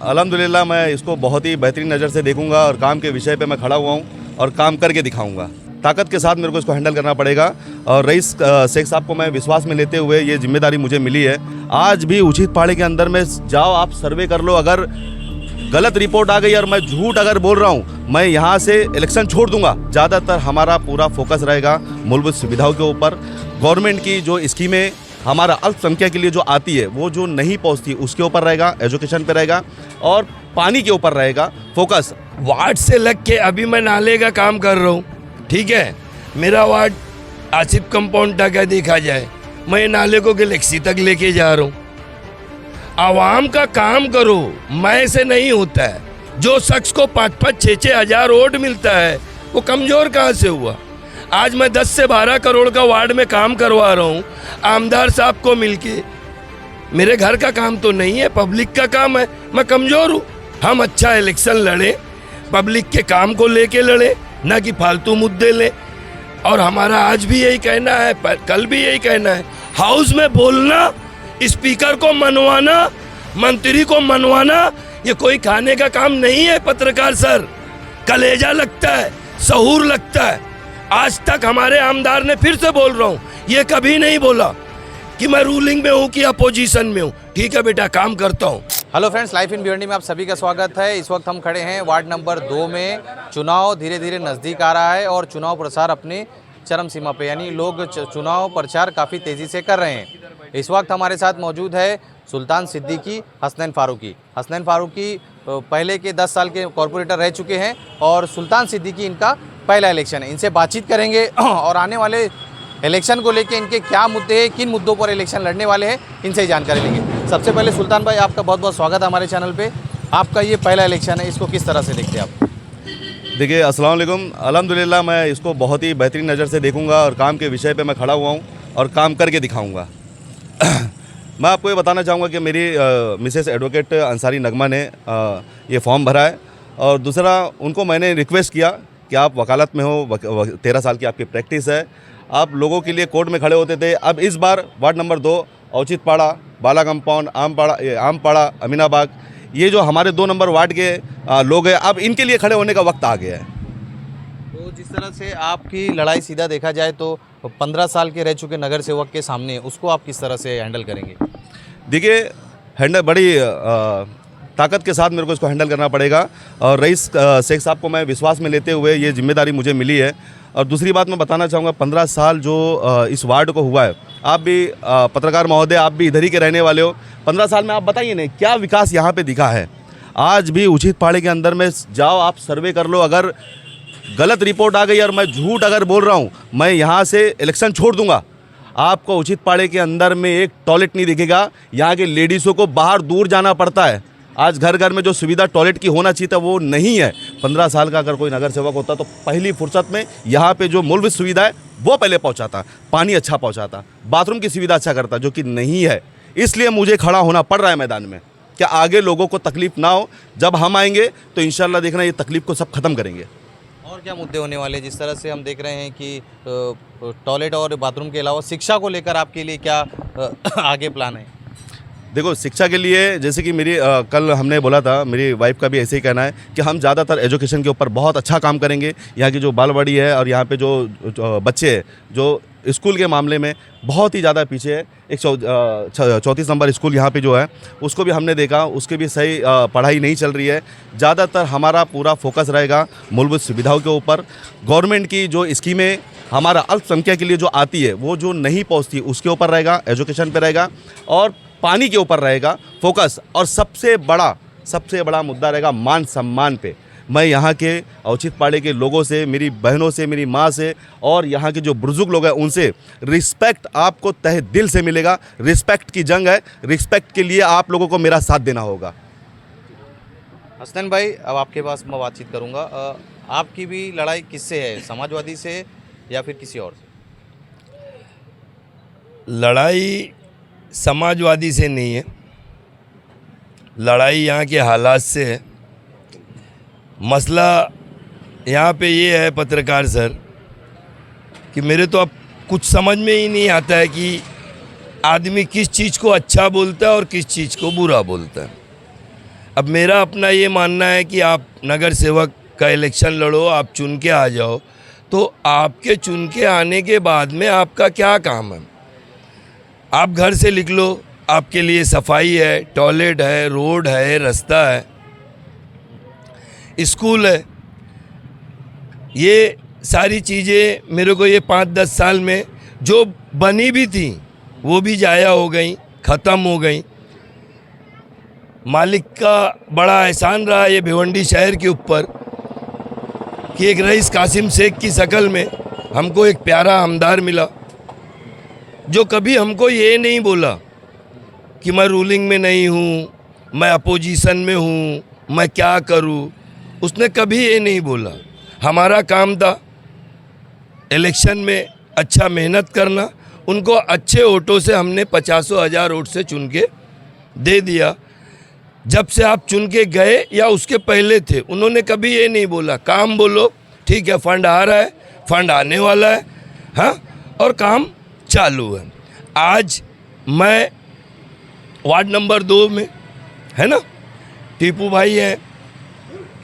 अल्हम्दुलिल्लाह मैं इसको बहुत ही बेहतरीन नज़र से देखूंगा और काम के विषय पे मैं खड़ा हुआ हूँ और काम करके दिखाऊंगा। ताकत के साथ मेरे को इसको हैंडल करना पड़ेगा और रईस शेख साहब को मैं विश्वास में लेते हुए ये जिम्मेदारी मुझे मिली है। आज भी उचित पाड़े के अंदर में जाओ, आप सर्वे कर लो, अगर गलत रिपोर्ट आ गई और मैं झूठ अगर बोल रहा हूँ, मैं यहाँ से इलेक्शन छोड़ दूंगा। ज़्यादातर हमारा पूरा फोकस रहेगा मूलभूत सुविधाओं के ऊपर। गवर्नमेंट की जो स्कीमें हमारा अल्पसंख्यक के लिए जो आती है वो जो नहीं पहुँचती उसके ऊपर रहेगा, एजुकेशन पे रहेगा और पानी के ऊपर रहेगा फोकस। वार्ड से लग के अभी मैं नाले का काम कर रहा हूँ, ठीक है। मेरा वार्ड आसिफ कंपाउंड तक है, देखा जाए मैं नाले को गैलेक्सी तक लेके जा रहा हूँ। आवाम का काम करो, मैं से नहीं होता है। जो शख्स को 5-5, 6-6 हज़ार वोट मिलता है वो कमज़ोर कहाँ से हुआ। आज मैं 10 से 12 करोड़ का वार्ड में काम करवा रहा हूँ आमदार साहब को मिलके। मेरे घर का काम तो नहीं है, पब्लिक का काम है। मैं कमज़ोर हूँ। हम अच्छा इलेक्शन लड़े, पब्लिक के काम को लेके लड़े, ना कि फालतू मुद्दे ले। और हमारा आज भी यही कहना है, कल भी यही कहना है, हाउस में बोलना, स्पीकर को मनवाना, मंत्री को मनवाना, ये कोई खाने का काम नहीं है। पत्रकार सर, कलेजा लगता है, सहूर लगता है। आज तक हमारे आमदार ने, फिर से बोल रहा हूँ, ये कभी नहीं बोला कि मैं रूलिंग में हूँ कि अपोजिशन में हूँ। ठीक है बेटा, काम करता हूँ। Hello friends, life in Bhiwandi में आप सभी का स्वागत है। इस वक्त हम खड़े हैं वार्ड नंबर 2 में। चुनाव धीरे धीरे नज़दीक आ रहा है और चुनाव प्रचार अपने चरम सीमा पे, यानी लोग चुनाव प्रचार काफ़ी तेज़ी से कर रहे हैं। इस वक्त हमारे साथ मौजूद है सुल्तान सिद्दीकी, हसनैन फारूकी। हसनैन फारूकी पहले के 10 साल के कॉरपोरेटर रह चुके हैं और सुल्तान सिद्दीकी इनका पहला इलेक्शन है। इनसे बातचीत करेंगे और आने वाले इलेक्शन को लेके इनके क्या मुद्दे हैं, किन मुद्दों पर इलेक्शन लड़ने वाले हैं, इनसे ही जानकारी लेंगे। सबसे पहले सुल्तान भाई, आपका बहुत बहुत स्वागत है हमारे चैनल पे। आपका ये पहला इलेक्शन है, इसको किस तरह से देखते हैं आप? देखिए, अस्सलाम वालेकुम। अल्हम्दुलिल्लाह मैं इसको बहुत ही बेहतरीन नज़र से देखूंगा और काम के विषय पे मैं खड़ा हुआ हूँ और काम करके दिखाऊंगा। मैं आपको ये बताना चाहूँगा कि मेरी मिसेस एडवोकेट अंसारी नगमा ने ये फॉर्म भरा है और दूसरा उनको मैंने रिक्वेस्ट किया कि आप वकालत में हो, 13 साल की आपकी प्रैक्टिस है, आप लोगों के लिए कोर्ट में खड़े होते थे। अब इस बार वार्ड नंबर 2 औचित पाड़ा, बाला कंपाउंड, आम पाड़ा, अमीनाबाग, ये जो हमारे 2 नंबर वार्ड के लोग हैं, अब इनके लिए खड़े होने का वक्त आ गया है। तो जिस तरह से आपकी लड़ाई सीधा देखा जाए तो 15 साल के रह चुके नगर सेवक के सामने, उसको आप किस तरह से हैंडल करेंगे? देखिए, हैंडल बड़ी ताकत के साथ मेरे को इसको हैंडल करना पड़ेगा और रईस शेख साहब को मैं विश्वास में लेते हुए ये जिम्मेदारी मुझे मिली है। और दूसरी बात मैं बताना चाहूँगा, 15 साल जो इस वार्ड को हुआ है, आप भी पत्रकार महोदय, आप भी इधर ही के रहने वाले हो, 15 साल में आप बताइए नहीं क्या विकास यहाँ पे दिखा है। आज भी उचित पाड़े के अंदर में जाओ, आप सर्वे कर लो, अगर गलत रिपोर्ट आ गई और मैं झूठ अगर बोल रहा हूँ, मैं यहाँ से इलेक्शन छोड़ दूंगा। आपको उचित पाड़े के अंदर में एक टॉयलेट नहीं दिखेगा। यहाँ के लेडीज़ों को बाहर दूर जाना पड़ता है। आज घर घर में जो सुविधा टॉयलेट की होना चाहिए था वो नहीं है। 15 साल का अगर कोई नगर सेवक होता तो पहली फुर्सत में यहाँ पे जो मूलभूत सुविधा है वो पहले पहुँचाता, पानी अच्छा पहुँचाता, बाथरूम की सुविधा अच्छा करता, जो कि नहीं है। इसलिए मुझे खड़ा होना पड़ रहा है मैदान में कि आगे लोगों को तकलीफ ना हो। जब हम आएंगे तो इंशाल्लाह देखना ये तकलीफ को सब खत्म करेंगे। और क्या मुद्दे होने वाले? जिस तरह से हम देख रहे हैं कि टॉयलेट और बाथरूम के अलावा शिक्षा को लेकर आपके लिए क्या आगे प्लान है? देखो, शिक्षा के लिए जैसे कि मेरी कल हमने बोला था, मेरी वाइफ का भी ऐसे ही कहना है कि हम ज़्यादातर एजुकेशन के ऊपर बहुत अच्छा काम करेंगे। यहाँ की जो बालवाड़ी है और यहाँ पे जो बच्चे हैं जो स्कूल के मामले में बहुत ही ज़्यादा पीछे है, एक 34 नंबर स्कूल यहाँ पे जो है उसको भी हमने देखा, उसके भी सही पढ़ाई नहीं चल रही है। ज़्यादातर हमारा पूरा फोकस रहेगा मूलभूत सुविधाओं के ऊपर। गवर्नमेंट की जो स्कीमें हमारा अल्पसंख्यक के लिए जो आती है वो जो नहीं पहुँचती उसके ऊपर रहेगा, एजुकेशन पे रहेगा और पानी के ऊपर रहेगा फोकस। और सबसे बड़ा मुद्दा रहेगा मान सम्मान पे। मैं यहाँ के औचित पाड़े के लोगों से, मेरी बहनों से, मेरी माँ से और यहाँ के जो बुजुर्ग लोग हैं उनसे रिस्पेक्ट आपको तहे दिल से मिलेगा। रिस्पेक्ट की जंग है, रिस्पेक्ट के लिए आप लोगों को मेरा साथ देना होगा। हसनैन भाई, अब आपके पास मैं बातचीत करूँगा। आपकी भी लड़ाई किससे है, समाजवादी से या फिर किसी और से? लड़ाई समाजवादी से नहीं है, लड़ाई यहाँ के हालात से है। मसला यहाँ पे ये है पत्रकार सर कि मेरे तो अब कुछ समझ में ही नहीं आता है कि आदमी किस चीज़ को अच्छा बोलता है और किस चीज़ को बुरा बोलता है। अब मेरा अपना ये मानना है कि आप नगर सेवक का इलेक्शन लड़ो, आप चुन के आ जाओ, तो आपके चुन के आने के बाद में आपका क्या काम है? आप घर से लिख लो, आपके लिए सफाई है, टॉयलेट है, रोड है, रास्ता है, स्कूल है। ये सारी चीज़ें मेरे को ये 5-10 साल में जो बनी भी थी वो भी जाया हो गई, ख़त्म हो गई। मालिक का बड़ा एहसान रहा ये भिवंडी शहर के ऊपर कि एक रईस कासिम शेख की शक्ल में हमको एक प्यारा हमदार मिला, जो कभी हमको ये नहीं बोला कि मैं रूलिंग में नहीं हूँ, मैं अपोजिशन में हूँ, मैं क्या करूँ। उसने कभी ये नहीं बोला। हमारा काम था इलेक्शन में अच्छा मेहनत करना। उनको अच्छे वोटों से हमने 50,000 वोट से चुन के दे दिया। जब से आप चुन के गए या उसके पहले थे, उन्होंने कभी ये नहीं बोला काम बोलो, ठीक है फंड आ रहा है, फंड आने वाला है, हाँ, और काम चालू है। आज मैं वार्ड नंबर 2 में, है ना, टीपू भाई हैं,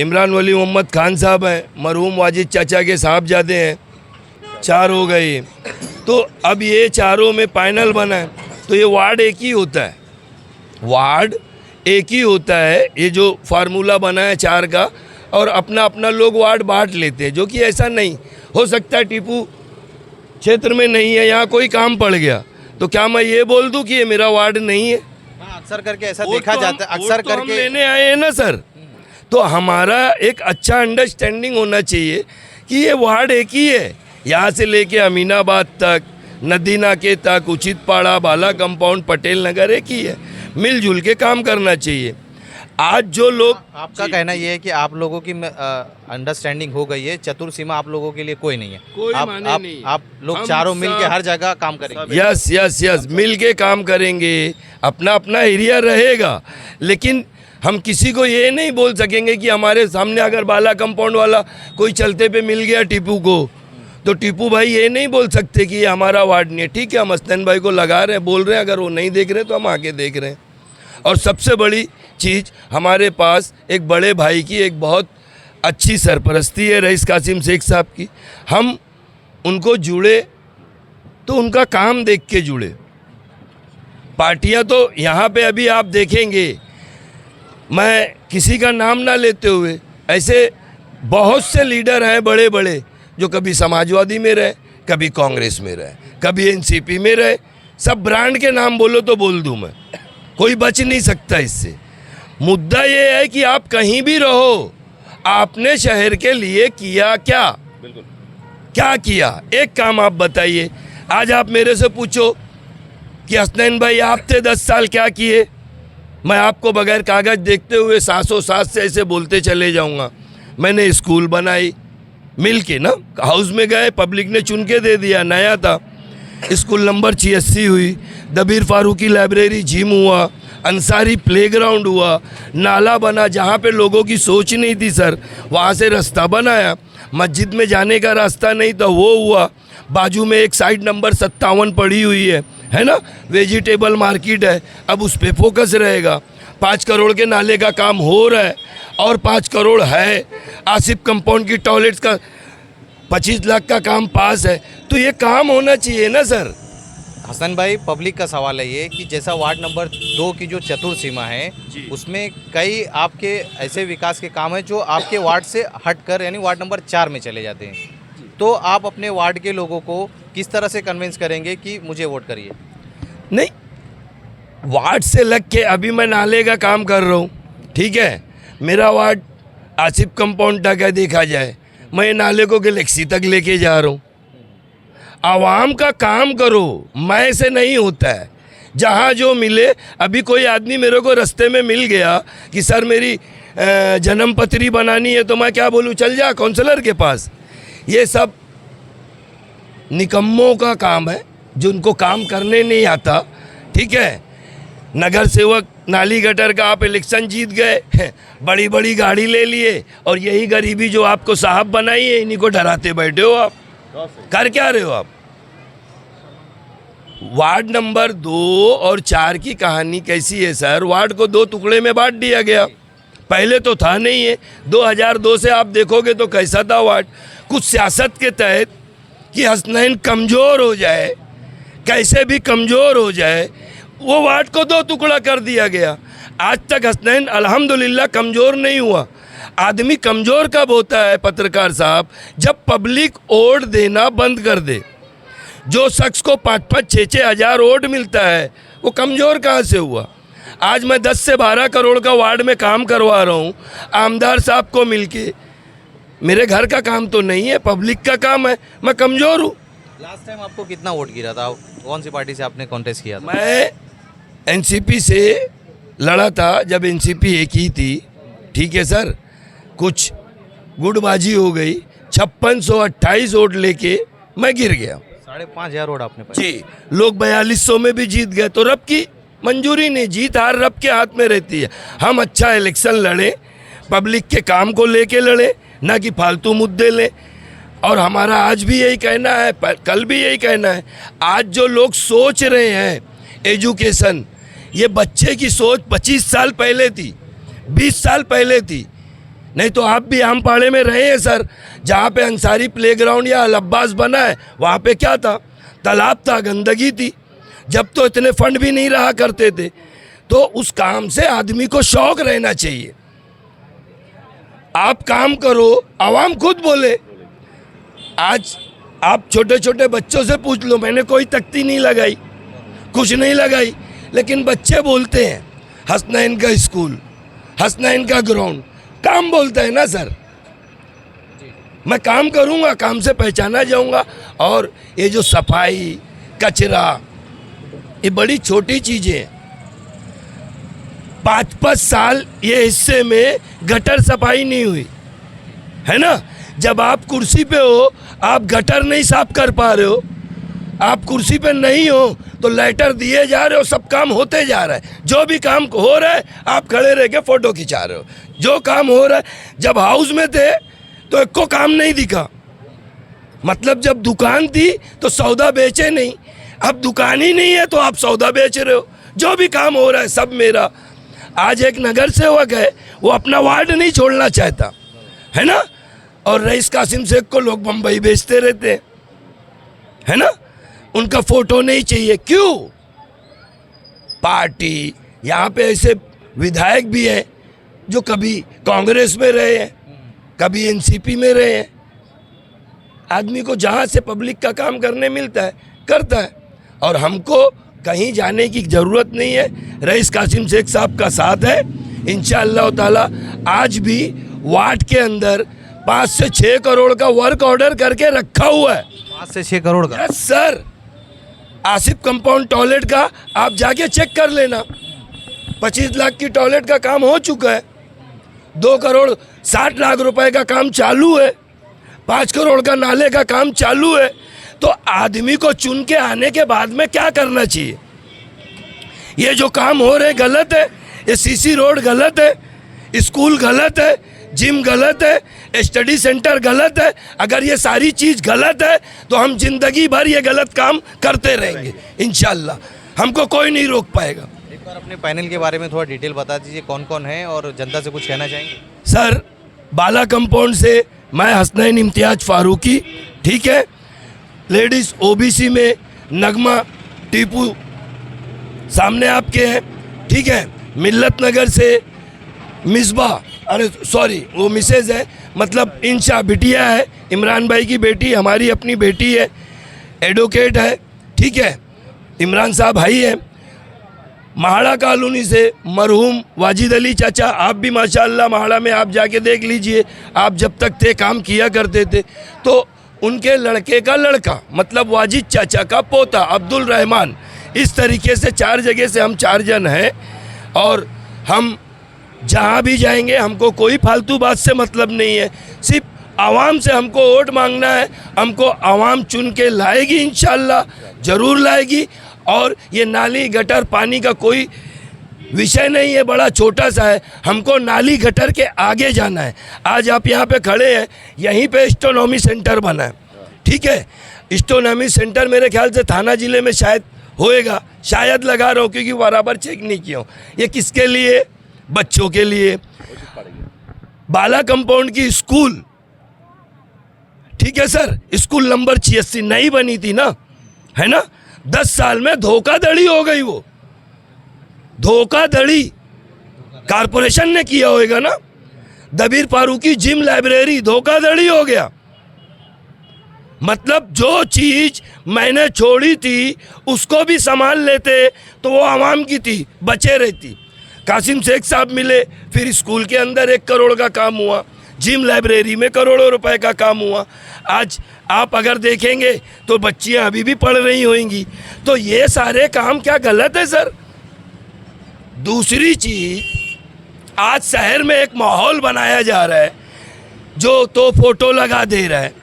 इमरान वली मोहम्मद खान साहब हैं, मरहूम वाजिद चाचा के साहबजादे हैं, 4 हो गए। तो अब ये चारों में पैनल बना है, तो ये वार्ड एक ही होता है, वार्ड एक ही होता है। ये जो फार्मूला बना है 4 का, और अपना अपना लोग वार्ड बांट लेते हैं, जो कि ऐसा नहीं हो सकता। टीपू क्षेत्र में नहीं है, यहाँ कोई काम पड़ गया, तो क्या मैं ये बोल दूं कि ये मेरा वार्ड नहीं है? अक्सर करके ऐसा देखा जाता है, अक्सर तो हम करके लेने आए हैं ना सर। तो हमारा एक अच्छा अंडरस्टैंडिंग होना चाहिए कि ये वार्ड एक ही है, यहाँ से लेके अमीनाबाद तक, नदी नाके तक, उचित पाड़ा, बाला कंपाउंड, पटेल नगर एक ही है। मिलजुल के काम करना चाहिए। आज जो लोग, आपका कहना ये है कि आप लोगों की अंडरस्टैंडिंग हो गई है, चतुर सीमा आप लोगों के लिए कोई नहीं है, कोई आप, माने आप, नहीं। आप लोग हम चारों मिल के सब- हर जगह काम करेंगे। यस यस यस, मिल के काम करेंगे। अपना अपना एरिया रहेगा, लेकिन हम किसी को ये नहीं बोल सकेंगे कि हमारे सामने अगर बाला कंपाउंड वाला कोई चलते पे मिल गया टीपू को, तो टीपू भाई ये नहीं बोल सकते कि ये हमारा वार्ड नहीं है। ठीक है, हम हसनैन भाई को लगा रहे हैं, बोल रहे हैं, अगर वो नहीं देख रहे तो हम आके देख रहे हैं। और सबसे बड़ी चीज़, हमारे पास एक बड़े भाई की एक बहुत अच्छी सरपरस्ती है, रईस कासिम शेख साहब की। हम उनको जुड़े तो उनका काम देख के जुड़े। पार्टियां तो यहाँ पे अभी आप देखेंगे, मैं किसी का नाम ना लेते हुए, ऐसे बहुत से लीडर हैं बड़े बड़े, जो कभी समाजवादी में रहे, कभी कांग्रेस में रहे, कभी एनसीपी में रहे। सब ब्रांड के नाम बोलो तो बोल दूं मैं, कोई बच नहीं सकता इससे। मुद्दा ये है कि आप कहीं भी रहो, आपने शहर के लिए किया क्या? बिल्कुल। क्या किया? एक काम आप बताइए। आज आप मेरे से पूछो कि हसनैन भाई आप थे 10 साल, क्या किए? मैं आपको बगैर कागज़ देखते हुए 700 से ऐसे बोलते चले जाऊंगा। मैंने स्कूल बनाई मिल के ना, हाउस में गए, पब्लिक ने चुन के दे दिया, नया था, स्कूल नंबर 86 हुई, दबीर फारूकी लाइब्रेरी जिम हुआ, अंसारी प्लेग्राउंड हुआ, नाला बना जहाँ पे लोगों की सोच नहीं थी सर, वहाँ से रास्ता बनाया। मस्जिद में जाने का रास्ता नहीं था, वो हुआ। बाजू में एक साइड नंबर 57 पड़ी हुई है ना, वेजिटेबल मार्केट है, अब उस पर फोकस रहेगा। 5 करोड़ के नाले का काम हो रहा है, और 5 करोड़ है। आसिफ कंपाउंड की टॉयलेट्स का 25 लाख का काम पास है। तो ये काम होना चाहिए ना सर। हसन भाई, पब्लिक का सवाल है ये कि जैसा वार्ड नंबर 2 की जो चतुर सीमा है, उसमें कई आपके ऐसे विकास के काम हैं जो आपके वार्ड से हटकर यानी वार्ड नंबर 4 में चले जाते हैं। तो आप अपने वार्ड के लोगों को किस तरह से कन्विंस करेंगे कि मुझे वोट करिए? नहीं, वार्ड से लग के अभी मैं नाले का काम कर रहा हूँ, ठीक है। मेरा वार्ड आसिफ कंपाउंड तक है, देखा जाए मैं नाले को गैलेक्सी तक लेके जा रहा हूँ। आवाम का काम करो, मैं से नहीं होता है। जहाँ जो मिले, अभी कोई आदमी मेरे को रास्ते में मिल गया कि सर मेरी जन्म पत्री बनानी है, तो मैं क्या बोलूँ, चल जा काउंसलर के पास। ये सब निकम्मों का काम है, जो उनको काम करने नहीं आता, ठीक है। नगर सेवक नाली गटर का आप इलेक्शन जीत गए, बड़ी बड़ी गाड़ी ले लिए, और यही गरीबी जो आपको साहब बनाई है, इन्हीं को डराते बैठे हो आप। कर क्या रहे हो आप? वार्ड नंबर 2 और 4 की कहानी कैसी है सर? वार्ड को 2 टुकड़े में बांट दिया गया। पहले तो था नहीं है। 2002 से आप देखोगे तो कैसा था वार्ड, कुछ सियासत के तहत कि हसनैन कमज़ोर हो जाए, कैसे भी कमज़ोर हो जाए, वो वार्ड को 2 टुकड़ा कर दिया गया। आज तक हसनैन अल्हम्दुलिल्लाह कमज़ोर नहीं हुआ। आदमी कमज़ोर कब होता है पत्रकार साहब, जब पब्लिक वोट देना बंद कर दे। जो शख्स को 5-5, 6-6 हज़ार वोट मिलता है वो कमज़ोर कहाँ से हुआ। आज मैं 10 से 12 करोड़ का वार्ड में काम करवा रहा हूँ आमदार साहब को मिलके। मेरे घर का काम तो नहीं है, पब्लिक का काम है, मैं कमज़ोर हूँ। लास्ट टाइम आपको कितना वोट गिरा था, कौन सी पार्टी से आपने कॉन्टेस्ट किया था? मैं एनसीपी से लड़ा था जब एनसीपी एक ही थी, ठीक है सर। कुछ गुटबाजी हो गई, 5628 वोट लेके मैं गिर गया। 5,500 वोट आपने पाए। जी, लोग 4200 में भी जीत गए, तो रब की मंजूरी नहीं, जीत हार रब के हाथ में रहती है। हम अच्छा इलेक्शन लड़े, पब्लिक के काम को लेके लड़े, ना कि फालतू मुद्दे लें। और हमारा आज भी यही कहना है, कल भी यही कहना है। आज जो लोग सोच रहे हैं एजुकेशन, ये बच्चे की सोच 25 साल पहले थी, 20 साल पहले थी। नहीं तो आप भी आमपाड़े में रहे हैं सर, जहाँ पे अंसारी प्लेग्राउंड या अल अब्बास बना है, वहाँ पे क्या था? तालाब था, गंदगी थी। जब तो इतने फंड भी नहीं रहा करते थे। तो उस काम से आदमी को शौक रहना चाहिए। आप काम करो, आवाम खुद बोले। आज आप छोटे छोटे बच्चों से पूछ लो, मैंने कोई तख्ती नहीं लगाई, कुछ नहीं लगाई, लेकिन बच्चे बोलते हैं हसनैन का स्कूल, हसनैन का ग्राउंड, काम बोलता है ना सर। मैं काम करूंगा, काम से पहचाना जाऊंगा। और ये जो सफाई, कचरा, ये बड़ी छोटी चीज़ें हैं। 5-5 साल ये हिस्से में गटर सफाई नहीं हुई है ना। जब आप कुर्सी पे हो, आप गटर नहीं साफ कर पा रहे हो, आप कुर्सी पे नहीं हो तो लेटर दिए जा रहे हो, सब काम होते जा रहा है। जो भी काम हो रहा है आप खड़े रह के फ़ोटो खिंचा रहे हो। जो काम हो रहा है, जब हाउस में थे तो एक को काम नहीं दिखा। मतलब जब दुकान थी तो सौदा बेचे नहीं, अब दुकान ही नहीं है तो आप सौदा बेच रहे हो। जो भी काम हो रहा है सब मेरा। आज एक नगर सेवक है, वो अपना वार्ड नहीं छोड़ना चाहता है ना। और रईस कासिम शेख को लोग बम्बई भेजते रहते हैं, है ना। उनका फोटो नहीं चाहिए, क्यों? पार्टी, यहाँ पे ऐसे विधायक भी हैं जो कभी कांग्रेस में रहे हैं, कभी एनसीपी में रहे हैं। आदमी को जहाँ से पब्लिक का काम करने मिलता है करता है। और हमको कहीं जाने की ज़रूरत नहीं है। रईस कासिम शेख साहब का साथ है इंशाअल्लाह ताला। आज भी वार्ड के अंदर 5 से 6 करोड़ का वर्क ऑर्डर करके रखा हुआ है। 5 से 6 करोड़ का? Yes sir. Asif compound toilet का आप जाके चेक कर लेना, 25 लाख की टॉयलेट का काम हो चुका है। 2 करोड़ 60 लाख रुपए का काम चालू है। 5 करोड़ का नाले का काम चालू है। तो आदमी को चुन के आने के बाद में क्या करना चाहिए? ये जो काम हो रहे गलत है, ये सीसी रोड गलत है, स्कूल गलत है, जिम गलत है, स्टडी सेंटर गलत है। अगर ये सारी चीज़ गलत है तो हम जिंदगी भर ये गलत काम करते रहेंगे इंशाल्लाह, हमको कोई नहीं रोक पाएगा। एक बार अपने पैनल के बारे में थोड़ा डिटेल बता दीजिए, कौन कौन है और जनता से कुछ कहना चाहेंगे? सर, बाला कंपाउंड से मैं हसनैन इम्तियाज फारूकी, ठीक है। लेडीज़ ओबीसी में नगमा टीपू सामने आपके हैं, ठीक है। मिल्लत नगर से मिसबा, अरे सॉरी वो मिसेज है, मतलब इंशा बिटिया है, इमरान भाई की बेटी, हमारी अपनी बेटी है, एडवोकेट है, ठीक है। इमरान साहब भाई है। महाड़ा कॉलोनी से मरहूम वाजिद अली चाचा, आप भी माशाअल्लाह महाड़ा में आप जाके देख लीजिए, आप जब तक थे काम किया करते थे। तो उनके लड़के का लड़का, मतलब वाजिद चाचा का पोता अब्दुल रहमान। इस तरीके से 4 जगह से हम 4 जन हैं। और हम जहाँ भी जाएंगे हमको कोई फालतू बात से मतलब नहीं है, सिर्फ आवाम से हमको वोट मांगना है। हमको आवाम चुन के लाएगी, इंशाअल्लाह ज़रूर लाएगी। और ये नाली गटर पानी का कोई विषय नहीं है, बड़ा छोटा सा है। हमको नाली गटर के आगे जाना है। आज आप यहाँ पे खड़े हैं, यहीं पे स्टोनॉमी सेंटर बना है, ठीक है। स्टोनॉमी सेंटर मेरे ख्याल से थाना ज़िले में शायद होएगा, शायद लगा रहा हूँ क्योंकि बराबर चेक नहीं किया हूँ। ये किसके लिए? बच्चों के लिए। बाला कंपाउंड की स्कूल, ठीक है सर, स्कूल नंबर 86 नई बनी थी ना, है ना, 10 साल में धोखाधड़ी हो गई। वो धोखाधड़ी कारपोरेशन ने किया होगा ना। दबीर फारूकी जिम लाइब्रेरी धोखाधड़ी हो गया। मतलब जो चीज मैंने छोड़ी थी उसको भी संभाल लेते तो वो आवाम की थी, बचे रहती। कासिम शेख साहब मिले, फिर स्कूल के अंदर 1 करोड़ का काम हुआ, जिम लाइब्रेरी में करोड़ों रुपए का काम हुआ। आज आप अगर देखेंगे तो बच्चियां अभी भी पढ़ रही होंगी। तो ये सारे काम क्या गलत है सर? दूसरी चीज, आज शहर में एक माहौल बनाया जा रहा है जो तो फोटो लगा दे रहा है।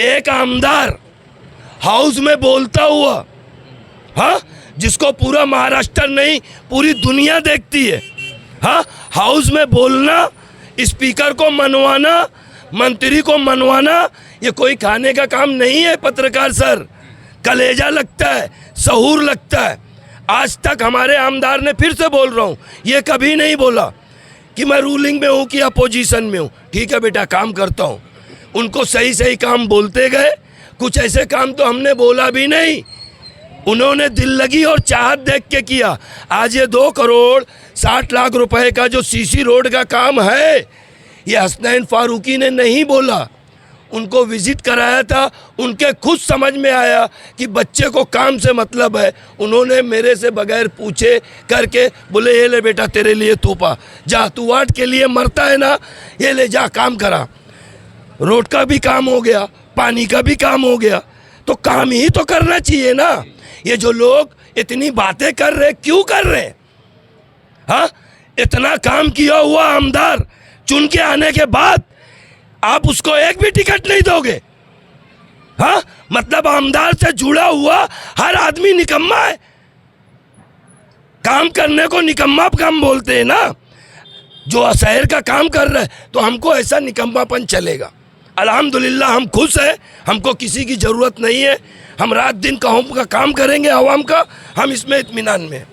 एक आमदार हाउस में बोलता हुआ, हाँ, जिसको पूरा महाराष्ट्र नहीं पूरी दुनिया देखती है, हाँ, हाउस में बोलना, स्पीकर को मनवाना, मंत्री को मनवाना, ये कोई खाने का काम नहीं है पत्रकार सर। कलेजा लगता है, सहूर लगता है। आज तक हमारे आमदार ने, फिर से बोल रहा हूँ, ये कभी नहीं बोला कि मैं रूलिंग में हूँ कि अपोजिशन में हूँ। ठीक है बेटा, काम करता हूँ। उनको सही सही काम बोलते गए, कुछ ऐसे काम तो हमने बोला भी नहीं। उन्होंने दिल लगी और चाहत देख के किया। आज ये 2 करोड़ 60 लाख रुपए का जो सीसी रोड का काम है, ये हसनैन फारूकी ने नहीं बोला, उनको विजिट कराया था। उनके खुद समझ में आया कि बच्चे को काम से मतलब है। उन्होंने मेरे से बगैर पूछे करके बोले, ये ले बेटा तेरे लिए तोहफा, जा तू वार्ड के लिए मरता है ना, ये ले जा काम करा। रोड का भी काम हो गया, पानी का भी काम हो गया। तो काम ही तो करना चाहिए ना। ये जो लोग इतनी बातें कर रहे, क्यों कर रहे? हाँ, इतना काम किया हुआ आमदार चुन के आने के बाद आप उसको एक भी टिकट नहीं दोगे? हाँ, मतलब आमदार से जुड़ा हुआ हर आदमी निकम्मा है। काम करने को निकम्मा काम बोलते हैं ना। जो शहर का काम कर रहा है तो हमको ऐसा निकम्मापन चलेगा? अल्हम्दुलिल्लाह हम खुश हैं, हमको किसी की ज़रूरत नहीं है। हम रात दिन का काम करेंगे आवाम का, हम इसमें इत्मीनान में हैं।